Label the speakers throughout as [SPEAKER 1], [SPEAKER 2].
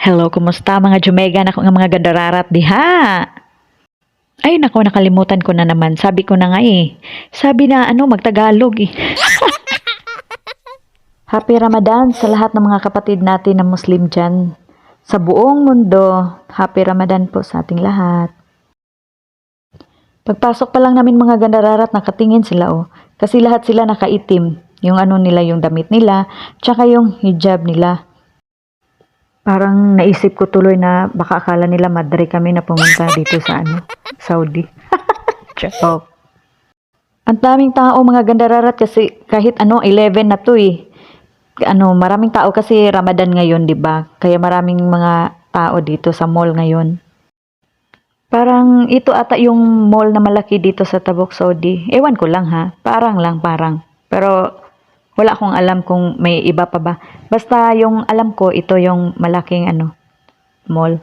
[SPEAKER 1] Hello, kumusta mga Jumega? Ako nga mga gandararat diha. Ay, nako, nakalimutan ko na naman. Sabi ko na nga eh. Sabi na magtagalog eh. Happy Ramadan sa lahat ng mga kapatid natin na Muslim dyan. Sa buong mundo, Happy Ramadan po sa ating lahat. Pagpasok pa lang namin mga gandararat, nakatingin sila oh. Kasi lahat sila nakaitim. Yung nila, yung damit nila, tsaka yung hijab nila. Parang naisip ko tuloy na baka akala nila madre kami na pumunta dito sa Saudi. Joke. Ang daming tao mga gandararat kasi kahit 11 na to eh. Maraming tao kasi Ramadan ngayon, 'di ba? Kaya maraming mga tao dito sa mall ngayon. Parang ito ata yung mall na malaki dito sa Tabuk, Saudi. Ewan ko lang ha. Parang. Pero wala akong alam kung may iba pa ba. Basta yung alam ko, ito yung malaking mall.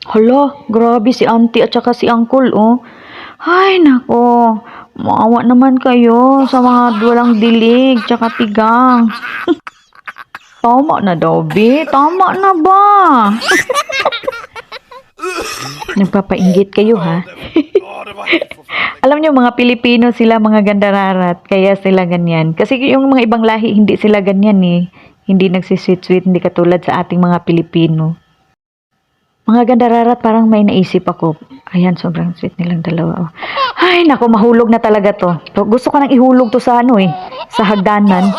[SPEAKER 1] Hala, grabe si auntie at saka si uncle, oh. Ay, nako. Maawa naman kayo sa mga walang dilig, tsaka tigang. Tama na daw, be. Tama na ba? Nagpapainggit kayo, ha? Alam niyo mga Pilipino sila mga gandararat, kaya sila ganyan. Kasi yung mga ibang lahi, hindi sila ganyan eh. Hindi nagsisweet-sweet, hindi katulad sa ating mga Pilipino. Mga gandararat, parang may naisip ako. Ayan, sobrang sweet nilang dalawa. Oh. Ay, naku, mahulog na talaga to. Gusto ko nang ihulog to sa sa hagdanan.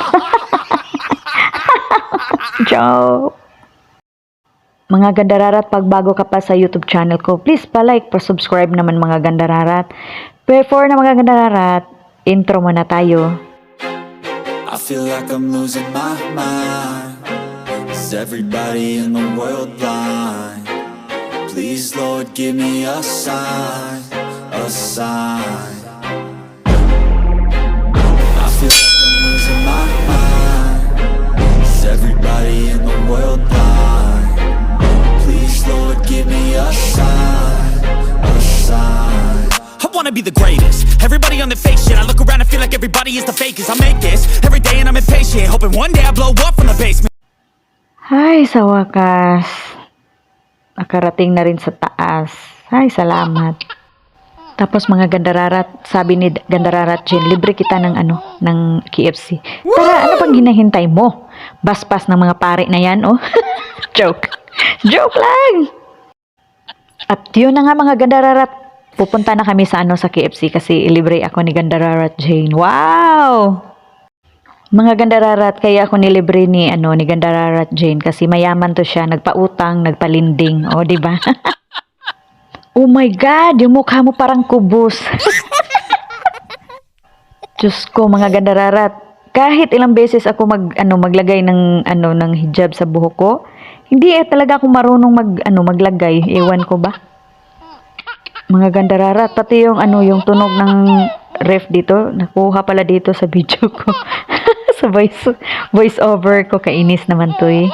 [SPEAKER 1] Joke. Mga gandararat, pag bago ka pa sa YouTube channel ko, please pa-like, pa-subscribe naman mga gandararat. Before na mga gandararat, intro muna tayo.
[SPEAKER 2] I feel like I'm losing my mind. Is everybody in the world blind? Please, Lord, give me a sign, a sign. I feel like I'm losing my mind. Is everybody in the world blind? Please, Lord, give me a sign, a sign.
[SPEAKER 3] I wanna be the greatest. Everybody on the fake shit. I look around and feel like everybody is the fakest. I make this every day and I'm impatient, hoping one day I blow up from the basement.
[SPEAKER 1] Ay, sa wakas. Nakarating na rin sa taas. Ay, salamat. Tapos mga gandararat, sabi ni Gandararat Jen, libre kita ng ng KFC. Tara, ano pang hinahintay mo? Baspas ng mga pare na yan, oh. Joke. Joke lang. At yun na nga mga gandararat, pupunta na kami sa sa KFC kasi libre ako ni Gandararat Jane. Wow! Mga gandararat, kaya ako nilibre ni ni Gandararat Jane kasi mayaman to siya, nagpautang, nagpalinding, oh, di ba? Oh my God, yung mukha mo parang kubos. Diyos ko, mga gandararat, kahit ilang beses ako maglagay ng ng hijab sa buhok ko, hindi talaga ako marunong maglagay, ewan ko ba. Mga gandararat, pati yung yung tunog ng ref dito, nakuha pala dito sa video ko. Sa voice over ko, kainis naman to eh.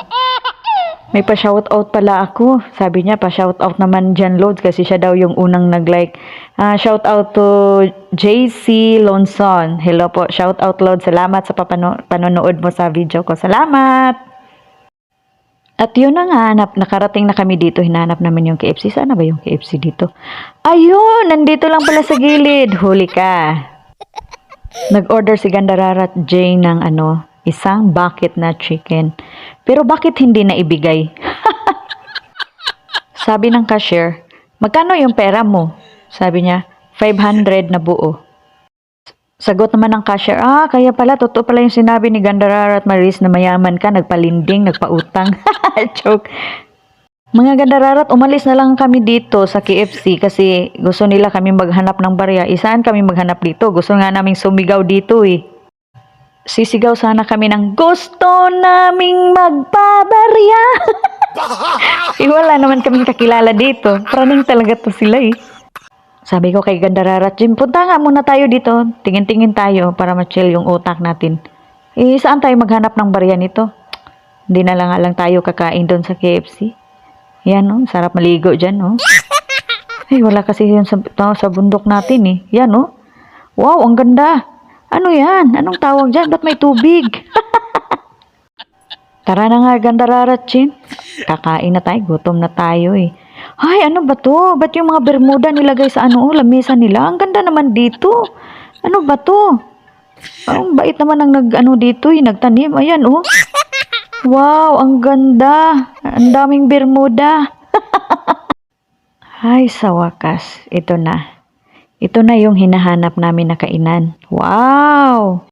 [SPEAKER 1] May pa-shoutout pala ako. Sabi niya, pa-shoutout naman Jan Loads kasi siya daw yung unang nag-like. Shoutout to JC Lonson. Hello po, shoutout Loads. Salamat sa panonood mo sa video ko. Salamat! At yun na nga, nakarating na kami dito. Hinanap namin yung KFC. Sana ba yung KFC dito? Ayun! Nandito lang pala sa gilid. Huli ka. Nag-order si Gandararat Jane ng isang bucket na chicken. Pero bakit hindi na ibigay? Sabi ng cashier, magkano yung pera mo? Sabi niya, 500 na buo. Sagot naman ng cashier, kaya pala, totoo pala yung sinabi ni Gandararat Maris na mayaman ka, nagpalinding, nagpautang. Joke. Mga gandararat, umalis na lang kami dito sa KFC kasi gusto nila kami maghanap ng barya. Saan kami maghanap dito? Gusto nga naming sumigaw dito eh. Sisigaw sana kami ng gusto naming magpabarya. Wala naman kaming kakilala dito. Praning talaga to sila eh. Sabi ko kay Gandararat Jim, punta nga muna tayo dito. Tingin-tingin tayo para ma-chill yung utak natin. Saan tayo maghanap ng barya nito? Hindi na lang tayo kakain doon sa KFC. Yan, oh, sarap maligo dyan, oh. Ay, wala kasi yun sa bundok natin, eh. Yan, oh. Wow, ang ganda. Ano yan? Anong tawag dyan? Ba't may tubig? Tara na nga, Gandararat, Chin. Kakain na tayo, gutom na tayo eh. Ay, ano ba to? Ba't yung mga bermuda nilagay sa lamesa nila? Ang ganda naman dito. Ano ba to? Ang bait naman ang dito eh, nagtanim. Ayan oh. Wow, ang ganda. Ang daming bermuda. Ay, sa wakas, ito na. Ito na yung hinahanap namin na kainan. Wow!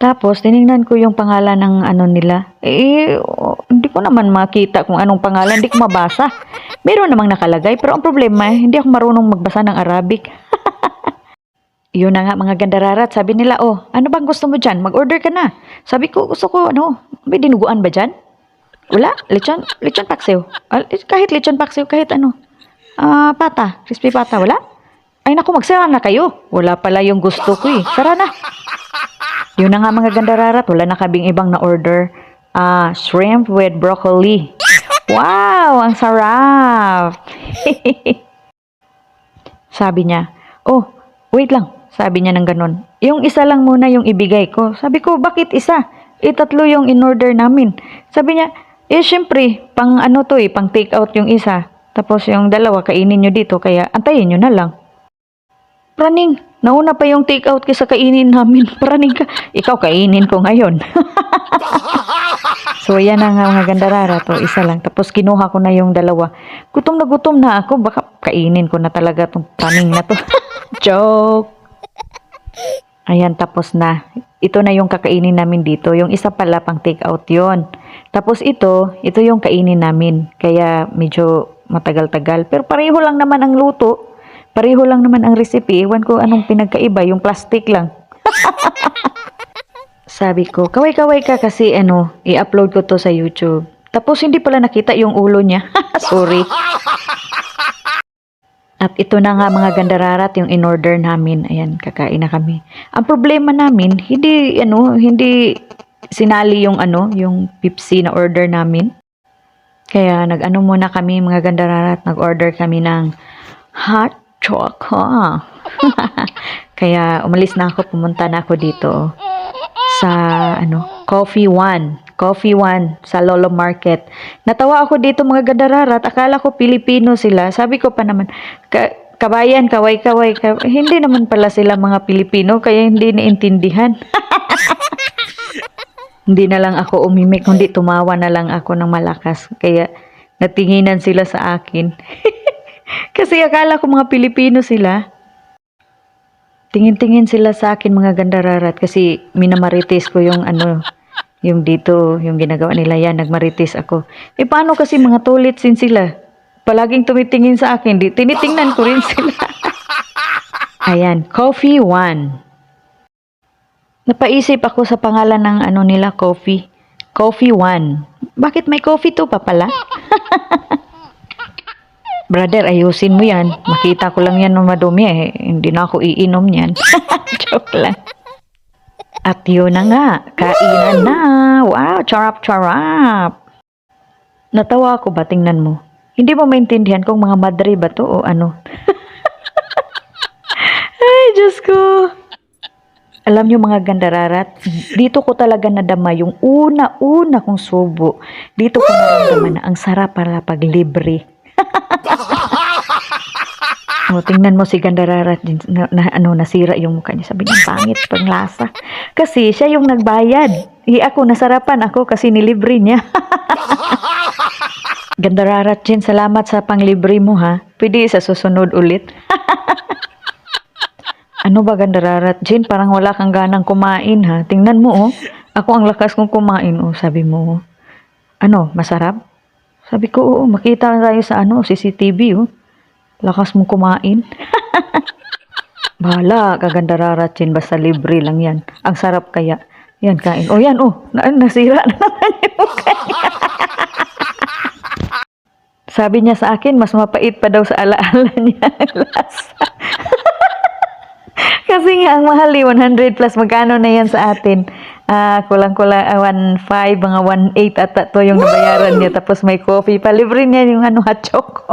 [SPEAKER 1] Tapos, tinignan ko yung pangalan ng nila. Hindi ko naman makita kung anong pangalan. Hindi ko mabasa. Meron namang nakalagay. Pero ang problema, hindi ako marunong magbasa ng Arabic. Yun na nga mga Gandararat. Sabi nila, oh, ano bang gusto mo dyan? Mag-order ka na. Sabi ko, gusto ko, may dinuguan ba dyan? Wala? Lechon paksiw. Kahit lechon paksiw, kahit pata. Crispy pata. Wala? Ay naku, magsara na kayo. Wala pala yung gusto ko eh. Sara na. Yun na nga mga Gandararat, wala na kaming ibang na order. Shrimp with broccoli. Wow, ang sarap. Sabi niya, oh, wait lang. Sabi niya ng ganun. Yung isa lang muna yung ibigay ko. Sabi ko, bakit isa? Tatlo yung in-order namin. Sabi niya, syempre, pang pang take out yung isa. Tapos yung dalawa, kainin nyo dito, kaya antayin nyo na lang. Praning, nauna pa yung take out kaysa kainin namin. Praning ka, ikaw kainin ko ngayon. So, yan na nga mga Gandararat, isa lang. Tapos kinuha ko na yung dalawa. Gutom na ako, baka kainin ko na talaga tong praning na to. Joke! Ayan, tapos na. Ito na yung kakainin namin dito. Yung isa pala pang take out yon. Tapos ito yung kainin namin. Kaya medyo matagal-tagal. Pero pareho lang naman ang luto. Pareho lang naman ang recipe. Ewan ko anong pinagkaiba. Yung plastic lang. Sabi ko, kaway-kaway ka kasi i-upload ko to sa YouTube. Tapos hindi pala nakita yung ulo niya. Sorry. At ito na nga mga Gandararat yung in-order namin. Ayan, kakain na kami. Ang problema namin, hindi sinali yung Pepsi na order namin. Kaya muna kami mga Gandararat, nag-order kami ng hot chocolate. Kaya umalis na ako, pumunta na ako dito sa Coffee One sa Lolo Market. Natawa ako dito mga Gandararat, akala ko Pilipino sila. Sabi ko pa naman, kabayan, kaway-kaway. Hindi naman pala sila mga Pilipino, kaya hindi naintindihan. Hindi na lang ako umimik, kundi tumawa na lang ako ng malakas. Kaya natinginan sila sa akin. Kasi akala ko mga Pilipino sila. Tingin-tingin sila sa akin mga Gandararat kasi minamarites ko yung yung dito, yung ginagawa nila yan, nagmarites ako. Paano kasi mga tulitsin sila? Palaging tumitingin sa akin, tinitingnan ko rin sila. Ayan, Coffee One. Napaisip ako sa pangalan ng nila, Coffee. Coffee One. Bakit may coffee to pa pala? Brother, ayusin mo yan. Makita ko lang yan na madumi Hindi na ako iinom yan. Joke lang. At yun na nga, kainan na. Wow, charap-charap. Natawa ako ba? Tingnan mo. Hindi mo maintindihan kung mga madre ba to o ano. Ay, Diyos ko. Alam niyo mga Gandararat, dito ko talaga nadama yung una-una kong subo. Dito ko naramdaman na ang sarap para pag libre. Tingnan mo si Gandararat, nasira yung mukha niya. Sabi niya, pangit pang lasa. Kasi siya yung nagbayad. Ako, nasarapan ako kasi nilibre niya. Gandararat, Jin, salamat sa panglibre mo ha. Pwede sa susunod ulit. Ano ba Gandararat, Jin? Parang wala kang ganang kumain ha. Tingnan mo Ako ang lakas kong kumain Sabi mo masarap? Sabi ko, oo, makita tayo sa CCTV Lakas mong kumain. Bahala, Gandararat, Chin, basta libre lang yan. Ang sarap kaya. Yan, kain. Yan, nasira na naman yung mukha niya. Sabi niya sa akin, mas mapait pa daw sa alaala niya ang lasa. Kasi nga, ang mahal 100 plus, magkano na yan sa atin? Kulang-kulang 1.5, mga 1.8 at to yung nabayaran niya. Tapos may coffee pa. Libre niya yung hot choco.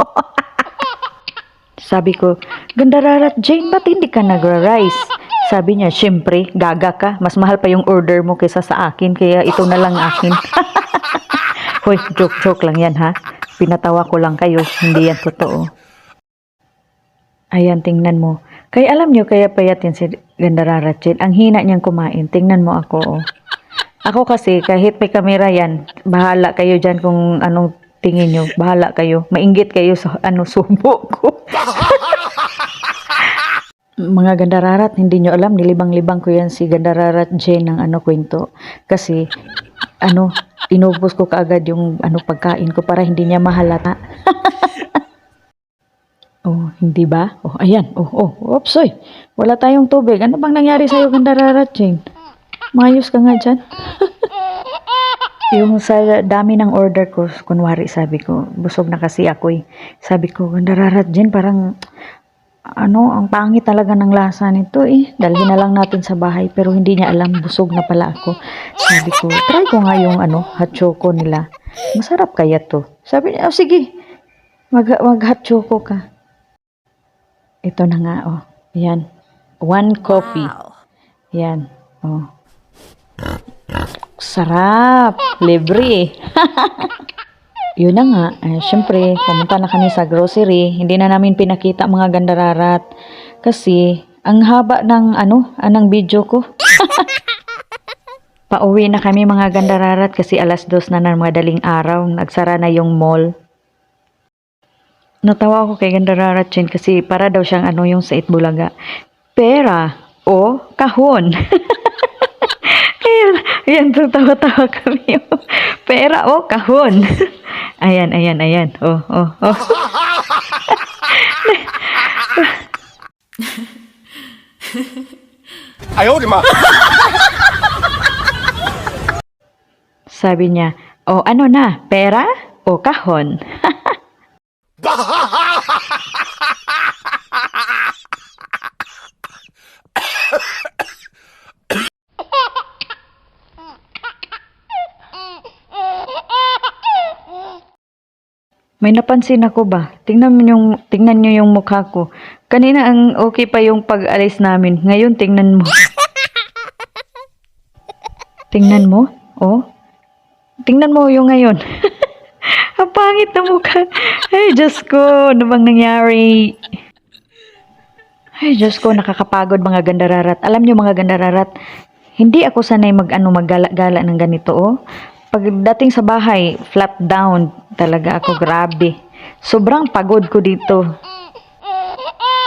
[SPEAKER 1] Sabi ko, Gandararat, Jane, ba't hindi ka nagra-rice? Sabi niya, syempre, gaga ka. Mas mahal pa yung order mo kaysa sa akin, kaya ito na lang akin. Hoy, joke-joke lang yan ha. Pinatawa ko lang kayo, hindi yan totoo. Ayan, tingnan mo. Kaya alam nyo, kaya payatin si Gandararat, ang hina niyang kumain. Tingnan mo ako, oh. Ako kasi, kahit may kamera yan, bahala kayo dyan kung anong tingin nyo. Bahala kayo. Mainggit kayo sa subo ko. Mga Gandararat, hindi nyo alam, nilibang-libang ko yan si Gandararat Jane ng kwento. Kasi, inubos ko kaagad yung pagkain ko para hindi niya mahalata. Oh, hindi ba? Oh, ayan. Oops, oy. Wala tayong tubig. Ano bang nangyari sa'yo, Gandararat Jane? Mayos ka nga dyan. Yung sa dami ng order ko, kunwari sabi ko, busog na kasi ako eh. Sabi ko, Gandararat Jane, parang, ang pangit talaga ng lasa nito eh. Dalhin na lang natin sa bahay, pero hindi niya alam, busog na pala ako. Sabi ko, try ko nga yung hot choco nila. Masarap kaya to. Sabi niya, sige, mag hot choco ka. Ito na nga, oh. Ayan. 1 coffee. Ayan. Oh. Sarap. Libre. Yun na nga. Syempre, pumunta na kami sa grocery. Hindi na namin pinakita mga Gandararat. Kasi, ang haba ng, anong video ko. Pauwi na kami mga Gandararat kasi 2:00 na ng madaling araw. Nagsara na yung mall. Natawa ako kay Gandararat Jane kasi para daw siyang yung sa Itbulaga. Pera o kahon. Ayan, tawa-tawa kami. Pera o kahon. Ayan. Oh.
[SPEAKER 4] Ayaw, di ma.
[SPEAKER 1] Sabi niya, ano na, pera o kahon? May napansin ako ba? Tingnan niyo yung mukha ko. Kanina ang okay pa yung pag-alis namin. Ngayon tingnan mo. Tingnan mo? Oh. Tingnan mo yung ngayon. Ang pangit na mukha. Ay, Diyos ko. Ano bang nangyari? Ay, Diyos ko. Nakakapagod mga Gandararat. Alam niyo mga Gandararat, hindi ako sanay maggala-gala ng ganito, oh. Pagdating sa bahay, flat down talaga ako, grabe. Sobrang pagod ko dito.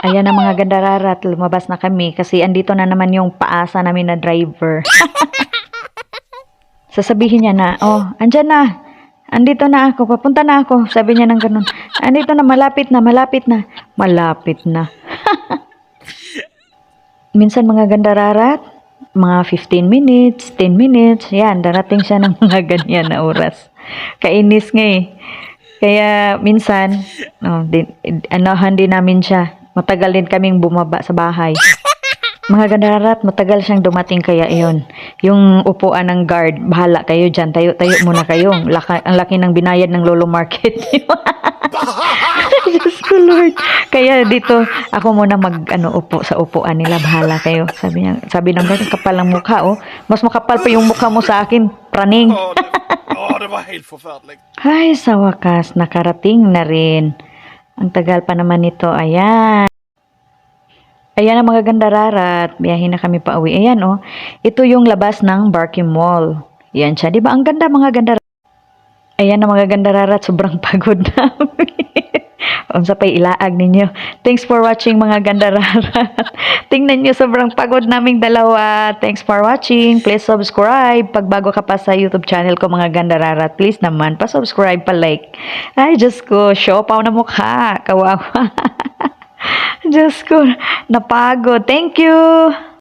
[SPEAKER 1] Ayan na mga Gandararat, lumabas na kami kasi andito na naman yung paasa namin na driver. Sasabihin niya na, andyan na. Andito na ako, papunta na ako. Sabi niya ng ganun. Andito na, malapit na. Malapit na. Minsan mga Gandararat, mga 15 minutes, 10 minutes, yan, darating siya ng mga ganyan na oras. Kainis nga eh. Kaya minsan, hindi namin siya. Matagal din kaming bumaba sa bahay. Mga Gandararat, matagal siyang dumating kaya iyon. Yung upuan ng guard, bahala kayo dyan, tayo muna kayo. Ang laki ng binayad ng Lolo Market. Diyos ko Lord. Kaya dito, ako muna upo sa upuan nila, bahala kayo. Sabi ng guard, kapal ng mukha, oh. Mas makapal pa yung mukha mo sa akin, praning.
[SPEAKER 4] Det var helt forferdelig.
[SPEAKER 1] Ay, sa wakas, nakarating na rin. Ang tagal pa naman nito, ayan. Ayan ang mga Gandararat, biyahin na kami pa uwi. Ayan oh, ito yung labas ng Barky Mall. Yan siya, di ba? Ang ganda mga Gandararat. Ayan ang mga Gandararat, sobrang pagod namin. Unsa pa'y ilaag ninyo. Thanks for watching mga Gandararat. Tingnan nyo, sobrang pagod naming dalawa. Thanks for watching. Please subscribe. Pag bago ka pa sa YouTube channel ko mga Gandararat, please naman, pa-subscribe, pa-like. Ay, Diyos ko, siopaw na mukha. Kawawa. Diyos ko, napagod. Thank you!